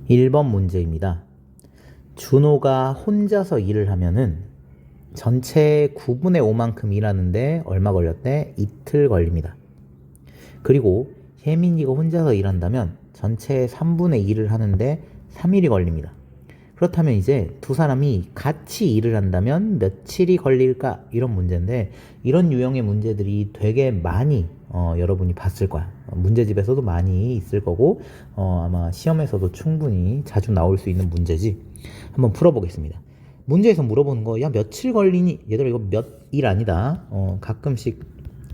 1번 문제입니다. 준호가 혼자서 일을 하면은 전체 9분의 5만큼 일하는데 얼마 걸렸대? 이틀 걸립니다. 그리고 혜민이가 혼자서 일한다면 전체 3분의 1을 하는데 3일이 걸립니다. 그렇다면 이제 두 사람이 같이 일을 한다면 며칠이 걸릴까? 이런 문제인데, 이런 유형의 문제들이 되게 많이 여러분이 봤을 거야. 문제집에서도 많이 있을 거고, 아마 시험에서도 충분히 자주 나올 수 있는 문제지. 한번 풀어보겠습니다. 문제에서 물어보는 거, 야, 며칠 걸리니? 얘들아, 이거 몇 일 아니다. 가끔씩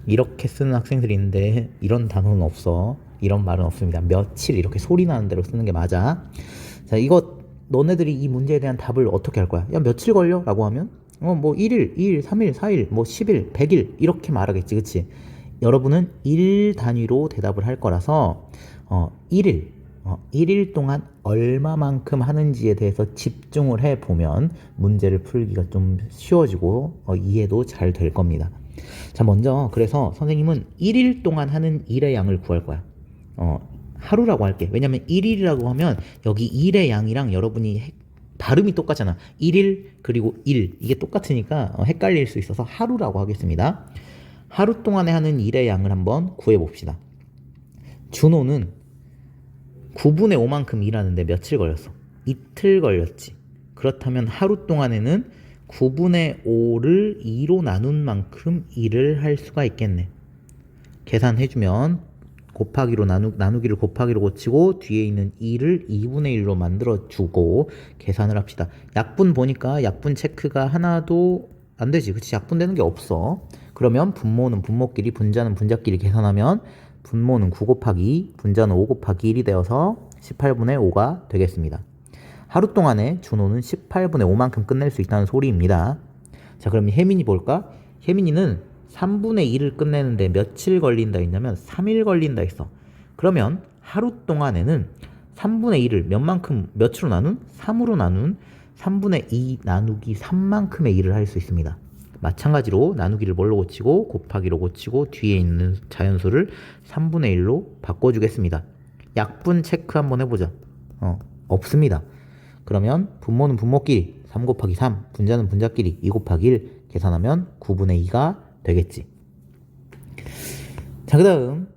이렇게 쓰는 학생들이 있는데 이런 단어는 없어. 이런 말은 없습니다. 며칠, 이렇게 소리 나는 대로 쓰는 게 맞아. 자, 이거 너네들이 이 문제에 대한 답을 어떻게 할 거야? 야, 며칠 걸려? 라고 하면 뭐 1일, 2일, 3일, 4일, 뭐 10일, 100일 이렇게 말하겠지. 그치? 여러분은 일 단위로 대답을 할 거라서 1일 동안 얼마만큼 하는지에 대해서 집중을 해보면 문제를 풀기가 좀 쉬워지고 이해도 잘 될 겁니다. 자, 먼저 그래서 선생님은 1일 동안 하는 일의 양을 구할 거야. 하루라고 할게. 왜냐면 1일이라고 하면 여기 일의 양이랑 여러분이 발음이 똑같잖아. 1일 그리고 1 이게 똑같으니까 헷갈릴 수 있어서 하루라고 하겠습니다. 하루 동안에 하는 일의 양을 한번 구해봅시다. 준호는 9분의 5만큼 일하는데 며칠 걸렸어? 이틀 걸렸지. 그렇다면 하루 동안에는 9분의 5를 2로 나눈 만큼 일을 할 수가 있겠네. 계산해주면 곱하기로 나누기를 곱하기로 고치고 뒤에 있는 2를 2분의 1로 만들어주고 계산을 합시다. 약분 보니까 약분 체크가 하나도 안 되지. 그치? 약분되는 게 없어. 그러면 분모는 분모끼리, 분자는 분자끼리 계산하면 분모는 9 곱하기 2, 분자는 5 곱하기 1이 되어서 18분의 5가 되겠습니다. 하루 동안에 준호는 18분의 5만큼 끝낼 수 있다는 소리입니다. 자, 그럼 혜민이 볼까? 혜민이는 3분의 1을 끝내는데 며칠 걸린다 했냐면 3일 걸린다 했어. 그러면 하루 동안에는 3분의 1을 몇으로 나눈? 3으로 나눈 3분의 2 나누기 3만큼의 일을 할 수 있습니다. 마찬가지로 나누기를 뭘로 고치고 곱하기로 고치고 뒤에 있는 자연수를 3분의 1로 바꿔주겠습니다. 약분 체크 한번 해보자. 없습니다. 그러면 분모는 분모끼리 3 곱하기 3, 분자는 분자끼리 2 곱하기 1 계산하면 9분의 2가 되겠지. 자, 그 다음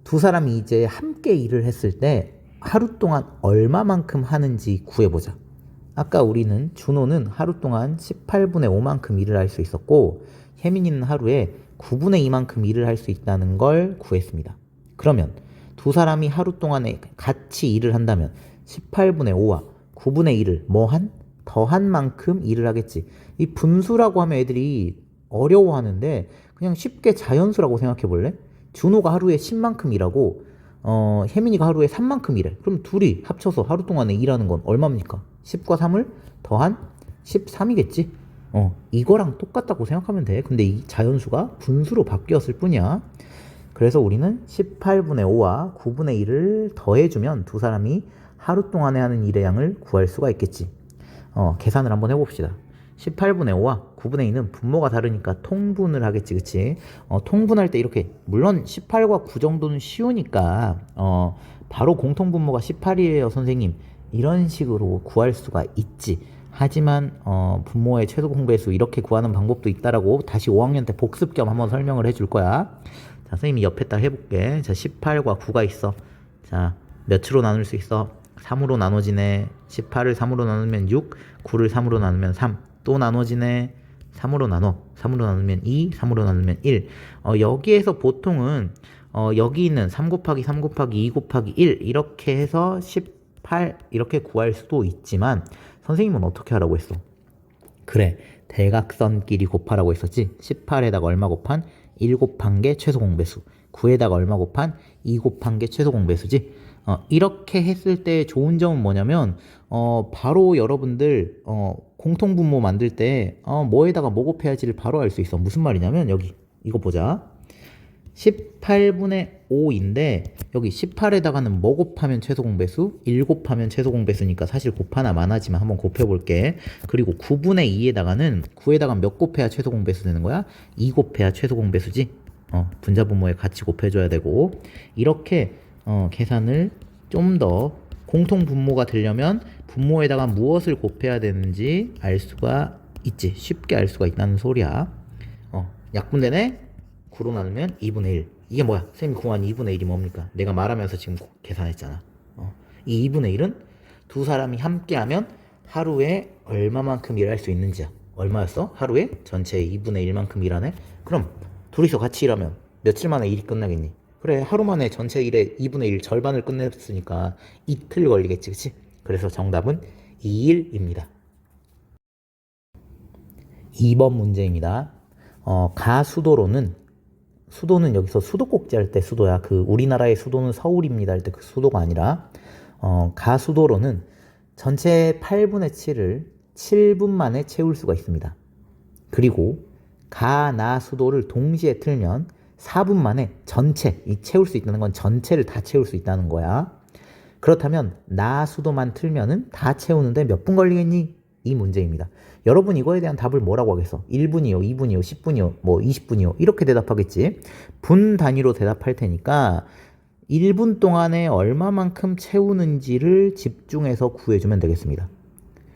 두 사람이 이제 함께 일을 했을 때 하루 동안 얼마만큼 하는지 구해보자. 아까 우리는 준호는 하루 동안 18분의 5만큼 일을 할 수 있었고 혜민이는 하루에 9분의 2만큼 일을 할 수 있다는 걸 구했습니다. 그러면 두 사람이 하루 동안에 같이 일을 한다면 18분의 5와 9분의 1을 더한 만큼 일을 하겠지. 이 분수라고 하면 애들이 어려워하는데 그냥 쉽게 자연수라고 생각해 볼래? 준호가 하루에 10만큼 일하고 혜민이가 하루에 3만큼 일해. 그럼 둘이 합쳐서 하루 동안에 일하는 건 얼마입니까? 10과 3을 더한 13이겠지. 이거랑 똑같다고 생각하면 돼. 근데 이 자연수가 분수로 바뀌었을 뿐이야. 그래서 우리는 18분의 5와 9분의 1을 더해주면 두 사람이 하루 동안에 하는 일의 양을 구할 수가 있겠지. 계산을 한번 해봅시다. 18분의 5와 9분의 2는 분모가 다르니까 통분을 하겠지. 그치? 통분할 때 이렇게 물론 18과 9 정도는 쉬우니까 바로 공통분모가 18이에요 선생님, 이런 식으로 구할 수가 있지. 하지만 분모의 최소 공배수 이렇게 구하는 방법도 있다라고 다시 5학년 때 복습 겸 한번 설명을 해줄 거야. 자, 선생님이 옆에다 해볼게. 자, 18과 9가 있어. 자, 몇으로 나눌 수 있어? 3으로 나눠지네. 18을 3으로 나누면 6, 9를 3으로 나누면 3. 또 나눠지네. 3으로 나누면 2, 3으로 나누면 1. 여기에서 보통은 여기 있는 3 곱하기 3 곱하기 2 곱하기 1 이렇게 해서 18 이렇게 구할 수도 있지만 선생님은 어떻게 하라고 했어? 그래, 대각선끼리 곱하라고 했었지. 18에다가 얼마 곱한? 1 곱한 게 최소 공배수, 9에다가 얼마 곱한? 2 곱한 게 최소 공배수지. 이렇게 했을 때 좋은 점은 뭐냐면 바로 여러분들 공통분모 만들 때 뭐에다가 뭐 곱해야지를 바로 알 수 있어. 무슨 말이냐면 여기 이거 보자. 18분의 5인데 여기 18에다가는 뭐 곱하면 최소 공배수? 1 곱하면 최소 공배수니까 사실 곱하나 마나지만 한번 곱해볼게. 그리고 9분의 2에다가는 9에다가 몇 곱해야 최소 공배수 되는 거야? 2 곱해야 최소 공배수지. 분자 분모에 같이 곱해줘야 되고 이렇게 계산을 좀 더 공통 분모가 되려면 분모에다가 무엇을 곱해야 되는지 알 수가 있지. 쉽게 알 수가 있다는 소리야. 약분되네? 9로 나누면 2분의 1. 이게 뭐야? 쌤이 구한 2분의 1이 뭡니까? 내가 말하면서 지금 계산했잖아. 이 2분의 1은 두 사람이 함께하면 하루에 얼마만큼 일할 수 있는지야. 얼마였어? 하루에 전체 2분의 1만큼 일하네? 그럼 둘이서 같이 일하면 며칠 만에 일이 끝나겠니? 그래, 하루 만에 전체 일의 2분의 1 절반을 끝냈으니까 이틀 걸리겠지, 그치? 그래서 정답은 2일입니다. 2번 문제입니다. 가수도로는, 수도는 여기서 수도꼭지 할 때 수도야. 그 우리나라의 수도는 서울입니다 할 때 그 수도가 아니라, 가수도로는 전체 8분의 7을 7분 만에 채울 수가 있습니다. 그리고 가나수도를 동시에 틀면 4분 만에 전체, 이 채울 수 있다는 건 전체를 다 채울 수 있다는 거야. 그렇다면 나수도만 틀면은 다 채우는데 몇 분 걸리겠니? 이 문제입니다. 여러분 이거에 대한 답을 뭐라고 하겠어? 1분이요, 2분이요, 10분이요, 뭐 20분이요 이렇게 대답하겠지. 분 단위로 대답할 테니까 1분 동안에 얼마만큼 채우는지를 집중해서 구해주면 되겠습니다.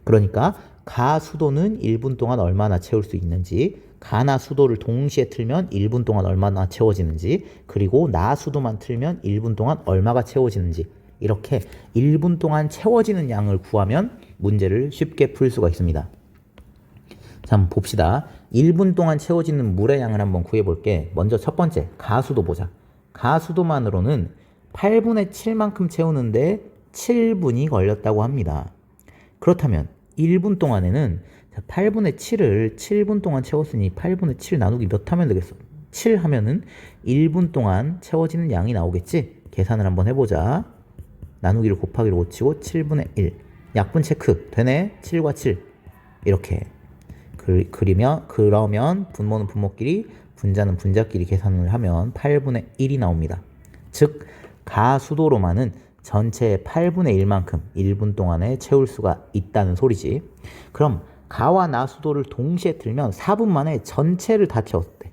그러니까 가수도는 1분 동안 얼마나 채울 수 있는지, 가나수도를 동시에 틀면 1분 동안 얼마나 채워지는지, 그리고 나수도만 틀면 1분 동안 얼마가 채워지는지, 이렇게 1분 동안 채워지는 양을 구하면 문제를 쉽게 풀 수가 있습니다. 자, 한번 봅시다. 1분 동안 채워지는 물의 양을 한번 구해볼게. 먼저 첫 번째, 가수도 보자. 가수도만으로는 8분의 7만큼 채우는데 7분이 걸렸다고 합니다. 그렇다면 1분 동안에는 8분의 7을 7분 동안 채웠으니 8분의 7 나누기 몇 하면 되겠어? 7 하면은 1분 동안 채워지는 양이 나오겠지? 계산을 한번 해보자. 나누기를 곱하기를 못 치고 7분의 1. 약분 체크. 되네? 7과 7. 이렇게 그러면 분모는 분모끼리, 분자는 분자끼리 계산을 하면 8분의 1이 나옵니다. 즉 가수도로만은 전체의 8분의 1만큼 1분 동안에 채울 수가 있다는 소리지. 그럼 가와 나수도를 동시에 틀면 4분 만에 전체를 다 채웠대.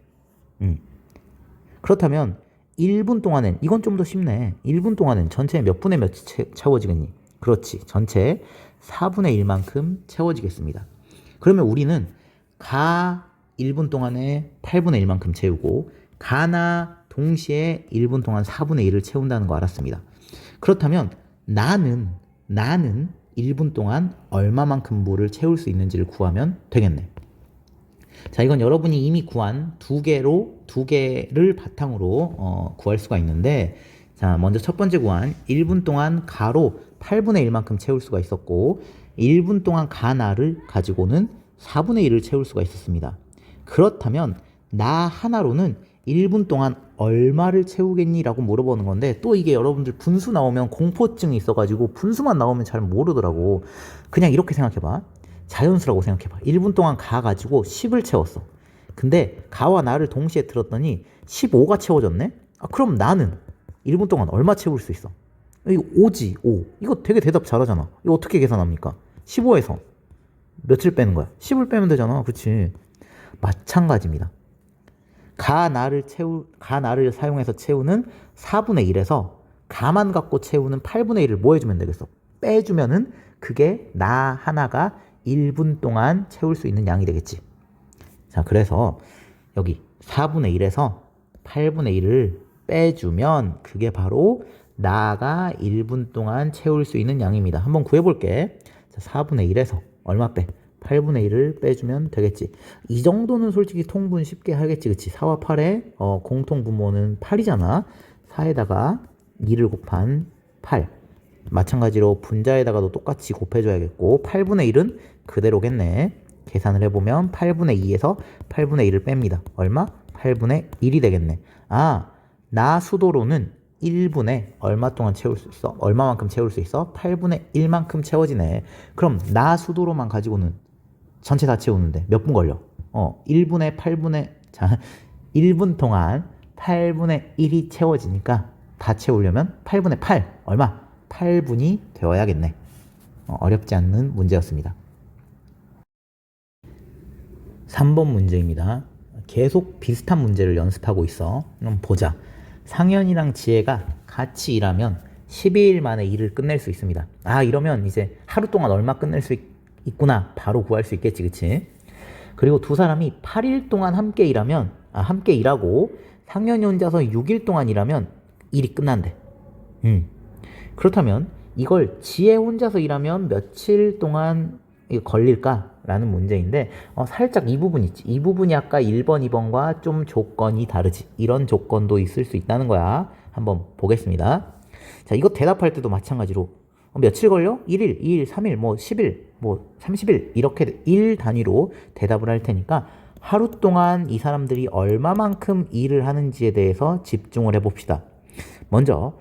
그렇다면 1분 동안엔, 이건 좀 더 쉽네. 1분 동안엔 전체에 몇 분의 몇 채워지겠니? 그렇지. 전체 4분의 1만큼 채워지겠습니다. 그러면 우리는 가 1분 동안에 8분의 1만큼 채우고 가나 동시에 1분 동안 4분의 1을 채운다는 거 알았습니다. 그렇다면 나는 1분 동안 얼마만큼 물을 채울 수 있는지를 구하면 되겠네. 자, 이건 여러분이 이미 구한 두 개를 바탕으로 구할 수가 있는데, 자, 먼저 첫 번째 구한 1분 동안 가로 8분의 1만큼 채울 수가 있었고 1분 동안 가나를 가지고는 4분의 1을 채울 수가 있었습니다. 그렇다면 나 하나로는 1분 동안 얼마를 채우겠니? 라고 물어보는 건데, 또 이게 여러분들 분수 나오면 공포증이 있어가지고 분수만 나오면 잘 모르더라고. 그냥 이렇게 생각해봐. 자연수라고 생각해봐. 1분 동안 가 가지고 10을 채웠어. 근데 가와 나를 동시에 틀었더니 15가 채워졌네? 그럼 나는 1분 동안 얼마 채울 수 있어? 이거 5지, 5. 이거 되게 대답 잘하잖아. 이거 어떻게 계산합니까? 15에서 며칠 빼는 거야? 10을 빼면 되잖아. 그치? 마찬가지입니다. 가나를 사용해서 채우는 4분의 1에서 가만 갖고 채우는 8분의 1을 뭐 해주면 되겠어? 빼주면은 그게 나 하나가 1분 동안 채울 수 있는 양이 되겠지. 자, 그래서 여기 4분의 1에서 8분의 1을 빼주면 그게 바로 나가 1분 동안 채울 수 있는 양입니다. 한번 구해볼게. 자, 4분의 1에서 얼마 빼? 8분의 1을 빼주면 되겠지. 이 정도는 솔직히 통분 쉽게 하겠지. 그치? 4와 8의 공통 분모는 8이잖아. 4에다가 2를 곱한 8. 마찬가지로 분자에다가도 똑같이 곱해줘야겠고 8분의 1은 그대로겠네. 계산을 해보면 8분의 2에서 8분의 1을 뺍니다. 얼마? 8분의 1이 되겠네. 나 수도로는 1분에 얼마 동안 채울 수 있어? 얼마만큼 채울 수 있어? 8분의 1만큼 채워지네. 그럼 나 수도로만 가지고는 전체 다 채우는데 몇 분 걸려? 1분 동안 8분의 1이 채워지니까 다 채우려면 8분의 8 얼마? 8분이 되어야겠네. 어렵지 않는 문제였습니다. 3번 문제입니다. 계속 비슷한 문제를 연습하고 있어. 그럼 보자. 상현이랑 지혜가 같이 일하면 12일 만에 일을 끝낼 수 있습니다. 아, 이러면 이제 하루 동안 얼마 끝낼 수 있구나. 바로 구할 수 있겠지, 그치? 그리고 두 사람이 8일 동안 함께 일하고 상현이 혼자서 6일 동안 일하면 일이 끝난대. 그렇다면 이걸 지혜 혼자서 일하면 며칠 동안 걸릴까라는 문제인데 살짝 이 부분 있지. 이 부분이 아까 1번, 2번과 좀 조건이 다르지. 이런 조건도 있을 수 있다는 거야. 한번 보겠습니다. 자, 이거 대답할 때도 마찬가지로 며칠 걸려? 1일, 2일, 3일, 뭐 10일, 뭐 30일 이렇게 일 단위로 대답을 할 테니까 하루 동안 이 사람들이 얼마만큼 일을 하는지에 대해서 집중을 해봅시다. 먼저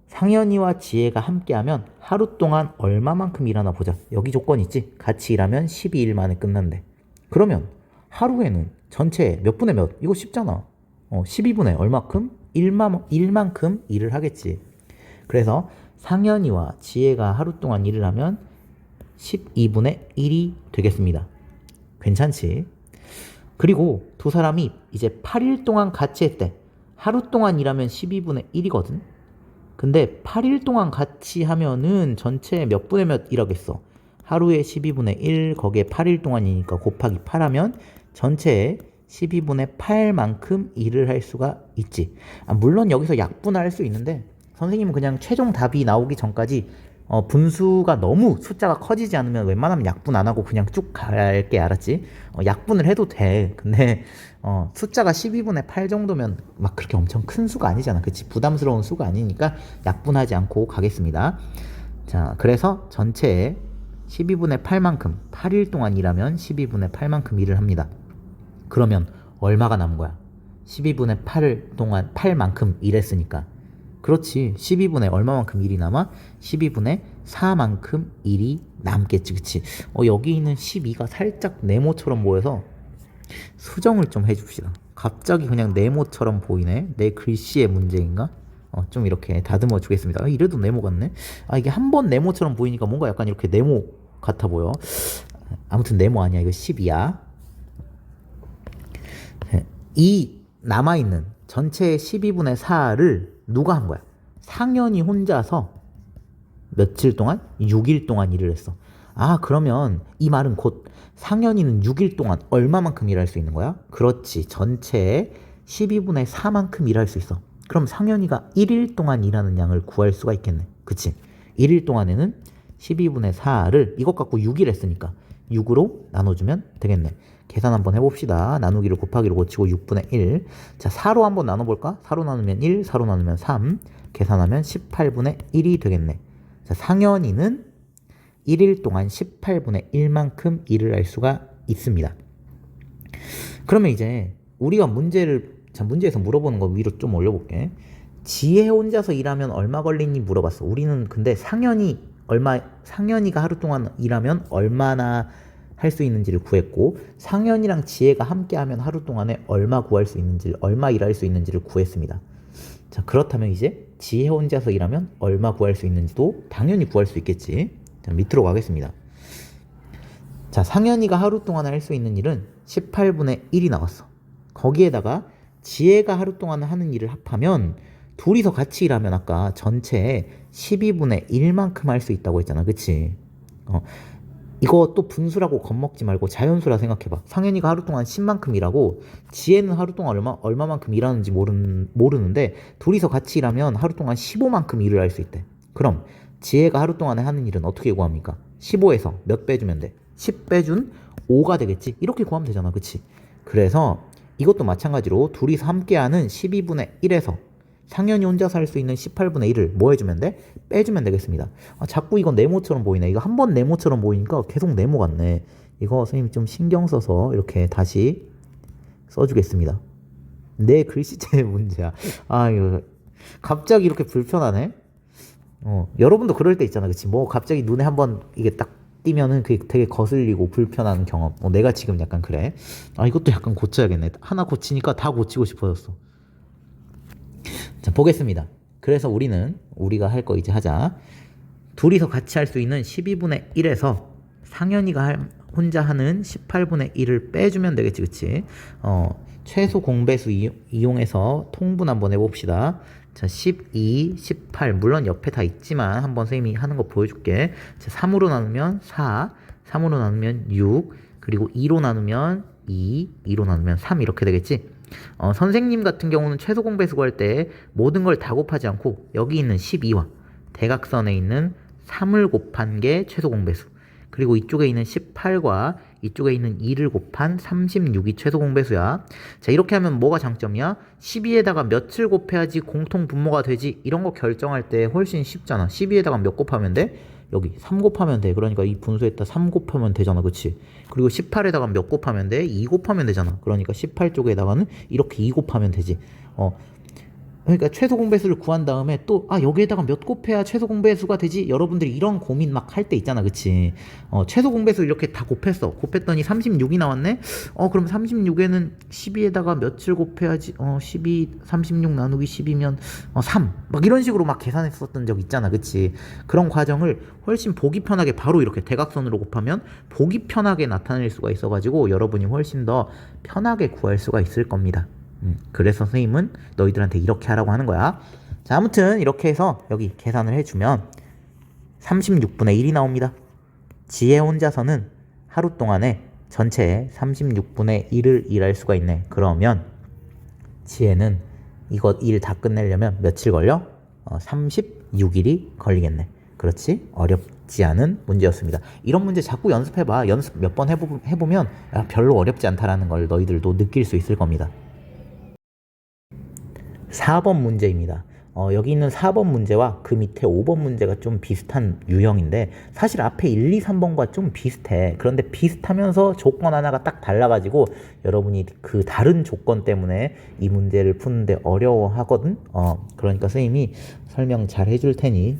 상현이와 지혜가 함께하면 하루 동안 얼마만큼 일하나 보자. 여기 조건 있지? 같이 일하면 12일 만에 끝난대. 그러면 하루에는 전체 몇 분의 몇? 이거 쉽잖아. 12분의 얼마큼? 1만큼 일을 하겠지. 그래서 상현이와 지혜가 하루 동안 일을 하면 12분의 1이 되겠습니다. 괜찮지? 그리고 두 사람이 이제 8일 동안 같이 했대. 하루 동안 일하면 12분의 1이거든. 근데 8일 동안 같이 하면은 전체 몇 분의 몇 일하겠어? 하루에 12분의 1, 거기에 8일 동안이니까 곱하기 8하면 전체에 12분의 8만큼 일을 할 수가 있지. 물론 여기서 약분할 수 있는데 선생님은 그냥 최종 답이 나오기 전까지 분수가 너무 숫자가 커지지 않으면 웬만하면 약분 안 하고 그냥 쭉 갈게. 알았지? 약분을 해도 돼. 근데 숫자가 12분의 8 정도면 막 그렇게 엄청 큰 수가 아니잖아. 그치? 부담스러운 수가 아니니까 약분하지 않고 가겠습니다. 자, 그래서 전체에 12분의 8만큼 8일 동안 일하면 12분의 8만큼 일을 합니다. 그러면 얼마가 남은 거야? 12분의 8을 동안 8만큼 일했으니까. 그렇지. 12분의 얼마만큼 일이 남아? 12분의 4만큼 일이 남겠지. 그치? 여기 있는 12가 살짝 네모처럼 보여서 수정을 좀 해줍시다. 갑자기 그냥 네모처럼 보이네. 내 글씨의 문제인가? 좀 이렇게 다듬어 주겠습니다. 이래도 네모 같네. 이게 한 번 네모처럼 보이니까 뭔가 약간 이렇게 네모 같아 보여. 아무튼 네모 아니야. 이거 10이야. 이 남아있는 전체의 12분의 4를 누가 한 거야? 상현이 혼자서 며칠 동안? 6일 동안 일을 했어. 그러면 이 말은 곧 상현이는 6일 동안 얼마만큼 일할 수 있는 거야? 그렇지. 전체의 12분의 4만큼 일할 수 있어. 그럼 상현이가 1일 동안 일하는 양을 구할 수가 있겠네. 그치? 1일 동안에는 12분의 4를 이것 갖고 6일 했으니까 6으로 나눠주면 되겠네. 계산 한번 해봅시다. 나누기를 곱하기로 고치고 6분의 1. 자, 4로 한번 나눠볼까? 4로 나누면 1, 4로 나누면 3. 계산하면 18분의 1이 되겠네. 자, 상현이는 1일 동안 18분의 1만큼 일을 할 수가 있습니다. 그러면 이제 우리가 문제에서 물어보는 거 위로 좀 올려볼게. 지혜 혼자서 일하면 얼마 걸리니 물어봤어. 우리는 근데 상현이가 하루 동안 일하면 얼마나 할 수 있는지를 구했고, 상현이랑 지혜가 함께하면 하루 동안에 얼마 일할 수 있는지를 구했습니다. 자, 그렇다면 이제 지혜 혼자서 일하면 얼마 구할 수 있는지도 당연히 구할 수 있겠지. 자, 밑으로 가겠습니다. 자, 상현이가 하루 동안 할 수 있는 일은 18분의 1이 나왔어. 거기에다가 지혜가 하루 동안 하는 일을 합하면 둘이서 같이 일하면 아까 전체에 12분의 1만큼 할 수 있다고 했잖아. 그치? 이거 또 분수라고 겁먹지 말고 자연수라 생각해봐. 상현이가 하루 동안 10만큼 일하고 지혜는 하루 동안 얼마만큼 일하는지 모르는데 둘이서 같이 일하면 하루 동안 15만큼 일을 할 수 있대. 그럼 지혜가 하루 동안에 하는 일은 어떻게 구합니까? 15에서 몇 빼주면 돼? 10 빼준 5가 되겠지? 이렇게 구하면 되잖아. 그치? 그래서 이것도 마찬가지로 둘이서 함께하는 12분의 1에서 상현이 혼자서 할 수 있는 18분의 1을 뭐 해주면 돼? 빼주면 되겠습니다. 자꾸 이건 네모처럼 보이네. 이거 한 번 네모처럼 보이니까 계속 네모 같네. 이거 선생님이 좀 신경 써서 이렇게 다시 써주겠습니다. 내 글씨체의 문제야. 이거 갑자기 이렇게 불편하네. 여러분도 그럴 때 있잖아. 그치? 뭐 갑자기 눈에 한번 이게 딱 띄면은 그게 되게 거슬리고 불편한 경험. 내가 지금 약간 그래. 이것도 약간 고쳐야겠네. 하나 고치니까 다 고치고 싶어졌어. 자, 보겠습니다. 그래서 우리가 할 거 이제 하자. 둘이서 같이 할 수 있는 12분의 1에서 상현이가 혼자 하는 18분의 1을 빼주면 되겠지. 그치? 최소 공배수 이용해서 통분 한번 해봅시다. 자, 12, 18. 물론 옆에 다 있지만 한번 선생님이 하는 거 보여줄게. 자, 3으로 나누면 4, 3으로 나누면 6, 그리고 2로 나누면 2, 2로 나누면 3 이렇게 되겠지? 선생님 같은 경우는 최소 공배수 구할 때 모든 걸 다 곱하지 않고 여기 있는 12와 대각선에 있는 3을 곱한 게 최소 공배수. 그리고 이쪽에 있는 18과 이쪽에 있는 2를 곱한 36이 최소 공배수야. 자, 이렇게 하면 뭐가 장점이야? 12에다가 몇을 곱해야지 공통 분모가 되지? 이런 거 결정할 때 훨씬 쉽잖아. 12에다가 몇 곱하면 돼? 여기 3 곱하면 돼. 그러니까 이 분수에다 3 곱하면 되잖아. 그치? 그리고 18에다가 몇 곱하면 돼? 2 곱하면 되잖아. 그러니까 18 쪽에다가는 이렇게 2 곱하면 되지. 그러니까 최소 공배수를 구한 다음에 또 여기에다가 몇 곱해야 최소 공배수가 되지? 여러분들이 이런 고민 막 할 때 있잖아. 그치? 최소 공배수 이렇게 다 곱했더니 36이 나왔네? 그럼 36에는 12에다가 몇을 곱해야지? 12, 36 나누기 10이면 3. 막 이런 식으로 막 계산했었던 적 있잖아. 그치? 그런 과정을 훨씬 보기 편하게 바로 이렇게 대각선으로 곱하면 보기 편하게 나타낼 수가 있어가지고 여러분이 훨씬 더 편하게 구할 수가 있을 겁니다. 그래서 선생님은 너희들한테 이렇게 하라고 하는 거야. 자, 아무튼 이렇게 해서 여기 계산을 해주면 36분의 1이 나옵니다. 지혜 혼자서는 하루 동안에 전체에 36분의 1을 일할 수가 있네. 그러면 지혜는 이거 일 다 끝내려면 며칠 걸려? 36일이 걸리겠네. 그렇지? 어렵지 않은 문제였습니다. 이런 문제 자꾸 연습해봐. 연습 몇 번 해보면 별로 어렵지 않다라는 걸 너희들도 느낄 수 있을 겁니다. 4번 문제입니다. 여기 있는 4번 문제와 그 밑에 5번 문제가 좀 비슷한 유형인데 사실 앞에 1, 2, 3번과 좀 비슷해. 그런데 비슷하면서 조건 하나가 딱 달라가지고 여러분이 그 다른 조건 때문에 이 문제를 푸는데 어려워하거든. 그러니까 선생님이 설명 잘 해줄 테니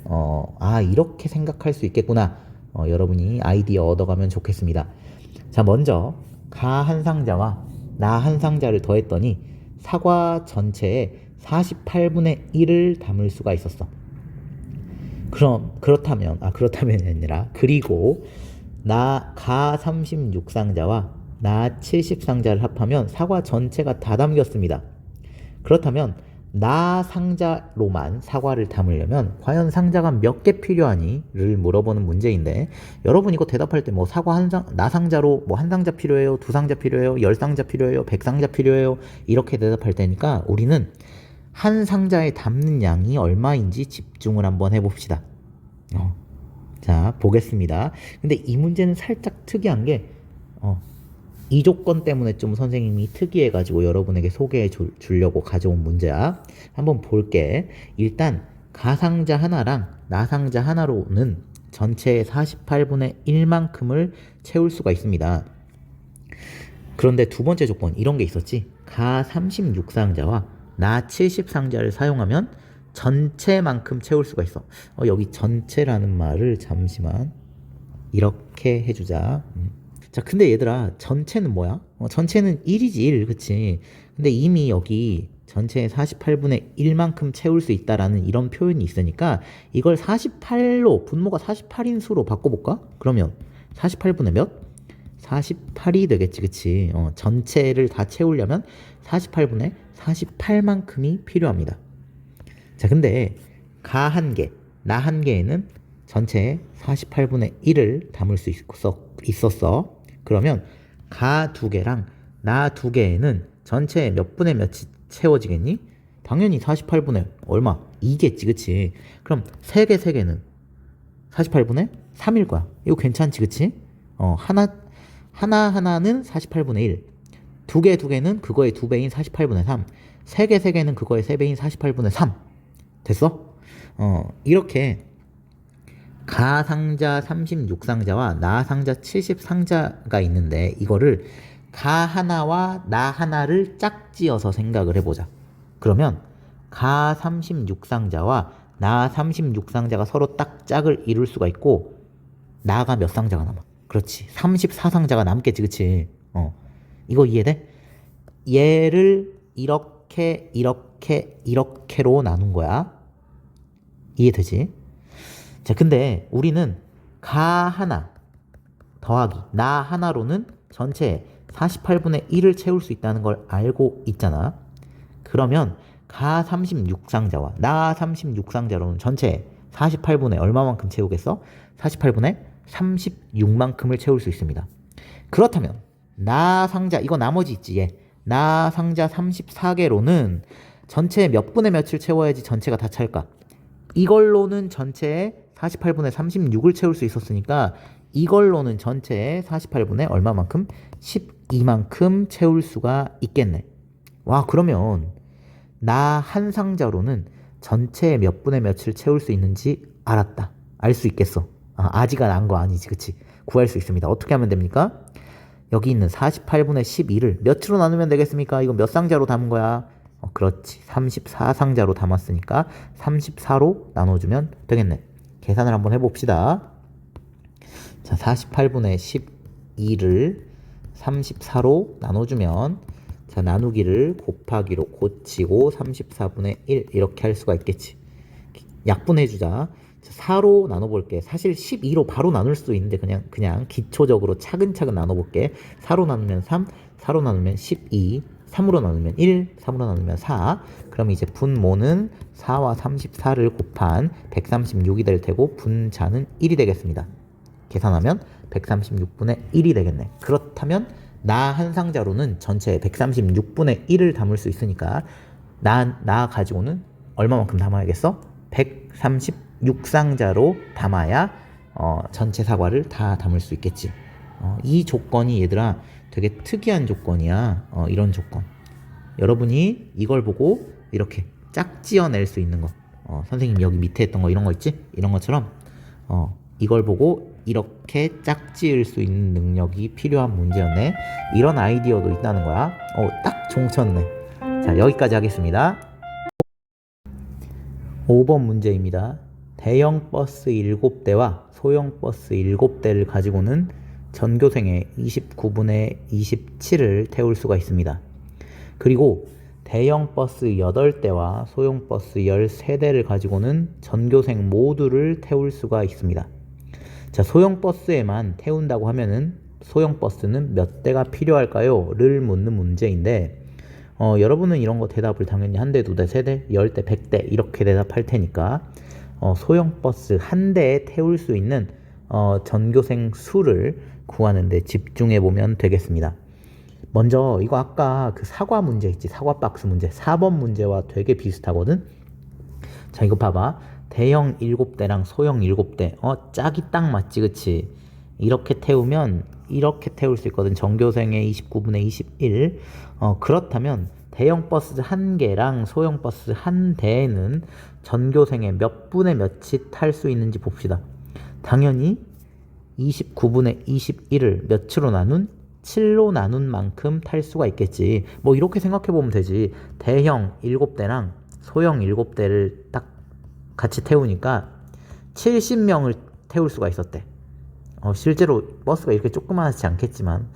이렇게 생각할 수 있겠구나. 여러분이 아이디어 얻어가면 좋겠습니다. 자, 먼저 가 한 상자와 나 한 상자를 더했더니 사과 전체에 48분의 1을 담을 수가 있었어. 그렇다면이 아니라 그리고 가 36상자와 나 70상자를 합하면 사과 전체가 다 담겼습니다. 그렇다면 나 상자로만 사과를 담으려면 과연 상자가 몇 개 필요하니?를 물어보는 문제인데 여러분 이거 대답할 때 뭐 사과 나 상자로 뭐 한 상자 필요해요, 두 상자 필요해요, 10상자 필요해요, 100상자 필요해요 이렇게 대답할 테니까 우리는 한 상자에 담는 양이 얼마인지 집중을 한번 해봅시다. 자, 보겠습니다. 근데 이 문제는 살짝 특이한 게 이 조건 때문에 좀 선생님이 특이해가지고 여러분에게 소개해 주려고 가져온 문제야. 한번 볼게. 일단 가상자 하나랑 나상자 하나로는 전체의 48분의 1만큼을 채울 수가 있습니다. 그런데 두 번째 조건 이런 게 있었지. 가 36상자와 나 70상자를 사용하면 전체만큼 채울 수가 있어. 여기 전체라는 말을 잠시만 이렇게 해주자. 자, 근데 얘들아 전체는 뭐야? 전체는 1이지 1, 그치? 근데 이미 여기 전체의 48분의 1만큼 채울 수 있다라는 이런 표현이 있으니까 이걸 48로 분모가 48인 수로 바꿔볼까? 그러면 48분의 몇? 48이 되겠지, 그치? 전체를 다 채우려면 48분의 48만큼이 필요합니다. 자, 근데 가 한 개, 나 한 개에는 전체의 48분의 1을 담을 수 있었어. 그러면 가 두 개랑 나 두 개에는 전체의 몇 분의 몇이 채워지겠니? 당연히 48분의 얼마? 2겠지, 그치? 그럼 세 개는 48분의 3일 거야. 이거 괜찮지, 그치? 하나는 48분의 1. 두 개는 그거의 두 배인 48분의 3. 세 개는 그거의 세 배인 48분의 3. 됐어? 이렇게 가 상자 36상자와 나 상자 70상자가 있는데 이거를 가 하나와 나 하나를 짝지어서 생각을 해보자. 그러면 가 36상자와 나 36상자가 서로 딱 짝을 이룰 수가 있고 나가 몇 상자가 남아? 그렇지. 34상자가 남겠지, 그치? 이거 이해돼? 얘를 이렇게로 나눈 거야. 이해되지? 자, 근데 우리는 가 하나 더하기 나 하나로는 전체 48분의 1을 채울 수 있다는 걸 알고 있잖아. 그러면 가 36상자와 나 36상자로는 전체 48분의 얼마만큼 채우겠어? 48분의 36만큼을 채울 수 있습니다. 그렇다면 나 상자, 이거 나머지 있지 얘. 나 상자 34개로는 전체 몇 분의 몇을 채워야지 전체가 다 찰까? 이걸로는 전체에 48분의 36을 채울 수 있었으니까 이걸로는 전체에 48분의 얼마만큼? 12만큼 채울 수가 있겠네. 와, 그러면 나 한 상자로는 전체에 몇 분의 몇을 채울 수 있는지 알았다. 알 수 있겠어. 아직 안 거 아니지, 그치? 구할 수 있습니다. 어떻게 하면 됩니까? 여기 있는 48분의 12를 몇으로 나누면 되겠습니까? 이거 몇 상자로 담은 거야? 그렇지. 34상자로 담았으니까 34로 나눠주면 되겠네. 계산을 한번 해봅시다. 자, 48분의 12를 34로 나눠주면 자, 나누기를 곱하기로 고치고 34분의 1 이렇게 할 수가 있겠지. 약분해주자. 4로 나눠볼게. 사실 12로 바로 나눌 수도 있는데 그냥 기초적으로 차근차근 나눠볼게. 4로 나누면 3, 4로 나누면 12, 3으로 나누면 1, 3으로 나누면 4. 그럼 이제 분모는 4와 34를 곱한 136이 될 테고 분자는 1이 되겠습니다. 계산하면 136분의 1이 되겠네. 그렇다면 나 한 상자로는 전체 136분의 1을 담을 수 있으니까 나 가지고는 얼마만큼 담아야겠어? 136상자로 담아야 전체 사과를 다 담을 수 있겠지. 이 조건이 얘들아 되게 특이한 조건이야. 이런 조건. 여러분이 이걸 보고 이렇게 짝지어낼 수 있는 거. 선생님이 여기 밑에 했던 거 이런 거 있지? 이런 것처럼 이걸 보고 이렇게 짝지을 수 있는 능력이 필요한 문제였네. 이런 아이디어도 있다는 거야. 딱 종쳤네. 자, 여기까지 하겠습니다. 5번 문제입니다. 대형 버스 7대와 소형 버스 7대를 가지고는 전교생의 29분의 27을 태울 수가 있습니다. 그리고 대형 버스 8대와 소형 버스 13대를 가지고는 전교생 모두를 태울 수가 있습니다. 자, 소형 버스에만 태운다고 하면은 소형 버스는 몇 대가 필요할까요? 를 묻는 문제인데 여러분은 이런 거 대답을 당연히 한 대, 두 대, 세 대, 10대, 100대 이렇게 대답할 테니까 소형 버스 한 대에 태울 수 있는 전교생 수를 구하는 데 집중해 보면 되겠습니다. 먼저 이거 아까 그 사과 문제 있지, 사과 박스 문제 4번 문제와 되게 비슷하거든. 자, 이거 봐봐. 대형 7대랑 소형 7대 짝이 딱 맞지, 그치? 이렇게 태우면 이렇게 태울 수 있거든. 전교생의 29분의 21. 그렇다면 대형 버스 한 개랑 소형 버스 한 대에는 전교생의 몇 분의 몇이 탈 수 있는지 봅시다. 당연히 29분의 21을 몇으로 나눈? 7로 나눈 만큼 탈 수가 있겠지. 뭐 이렇게 생각해 보면 되지. 대형 7대랑 소형 7대를 딱 같이 태우니까 70명을 태울 수가 있었대. 실제로 버스가 이렇게 조그마하지 않겠지만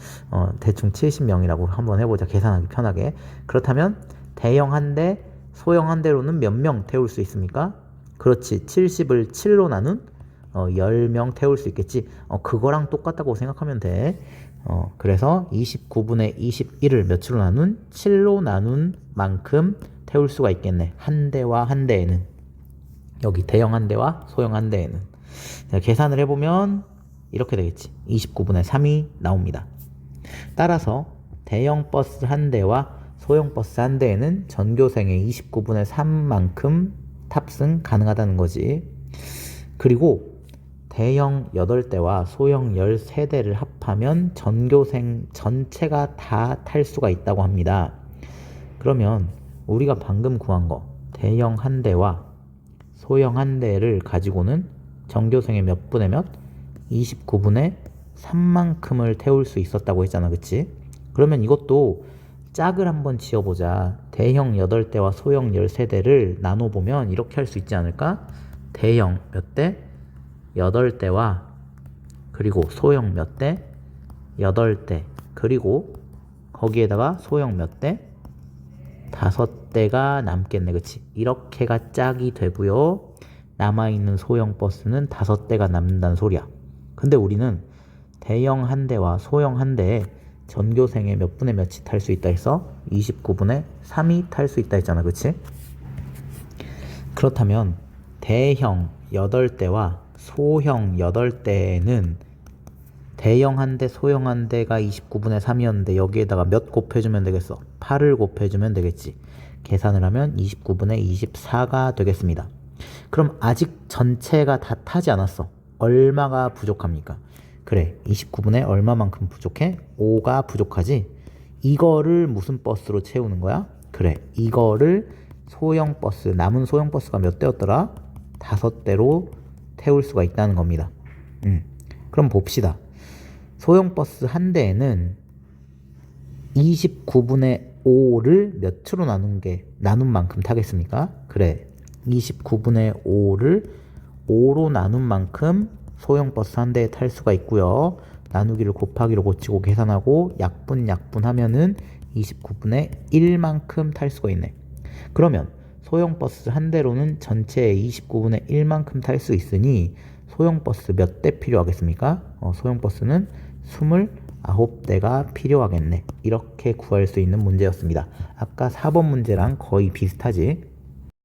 대충 70명이라고 한번 해보자. 계산하기 편하게. 그렇다면 대형 한 대, 소형 한 대로는 몇 명 태울 수 있습니까? 그렇지. 70을 7로 나눈 10명 태울 수 있겠지. 그거랑 똑같다고 생각하면 돼. 그래서 29분의 21을 몇으로 나눈? 7로 나눈 만큼 태울 수가 있겠네. 한 대와 한 대에는. 여기 대형 한 대와 소형 한 대에는. 자, 계산을 해보면 이렇게 되겠지. 29분의 3이 나옵니다. 따라서 대형 버스 한 대와 소형 버스 한 대에는 전교생의 29분의 3만큼 탑승 가능하다는 거지. 그리고 대형 8대와 소형 13대를 합하면 전교생 전체가 다 탈 수가 있다고 합니다. 그러면 우리가 방금 구한 거 대형 한 대와 소형 한 대를 가지고는 전교생의 몇 분의 몇? 29분의 3만큼을 태울 수 있었다고 했잖아, 그치? 그러면 이것도 짝을 한번 지어보자. 대형 8대와 소형 13대를 나눠보면 이렇게 할 수 있지 않을까? 대형 몇 대? 8대와 그리고 소형 몇 대? 8대. 그리고 거기에다가 소형 몇 대? 5대가 남겠네, 그치? 이렇게가 짝이 되고요. 남아있는 소형 버스는 5대가 남는다는 소리야. 근데 우리는 대형 한 대와 소형 한 대에 전교생의 몇 분의 몇이 탈 수 있다 해서 29분의 3이 탈 수 있다 했잖아, 그치? 그렇다면 대형 8대와 소형 8대는 대형 1대, 소형 1대가 29분의 3이었는데 여기에다가 몇 곱해주면 되겠어? 8을 곱해주면 되겠지. 계산을 하면 29분의 24가 되겠습니다. 그럼 아직 전체가 다 타지 않았어. 얼마가 부족합니까? 그래, 29분의 얼마만큼 부족해? 5가 부족하지? 이거를 무슨 버스로 채우는 거야? 그래, 이거를 소형 버스, 남은 소형 버스가 몇 대였더라? 5대로 태울 수가 있다는 겁니다. 그럼 봅시다. 소형 버스 한 대에는 29분의 5를 몇으로 나눈 만큼 타겠습니까? 그래, 29분의 5를 5로 나눈 만큼 소형 버스 한 대에 탈 수가 있고요. 나누기를 곱하기로 고치고 계산하고 약분 하면은 29분의 1만큼 탈 수가 있네. 그러면 소형 버스 한 대로는 전체의 29분의 1만큼 탈 수 있으니 소형 버스 몇 대 필요하겠습니까? 소형 버스는 29대가 필요하겠네. 이렇게 구할 수 있는 문제였습니다. 아까 4번 문제랑 거의 비슷하지?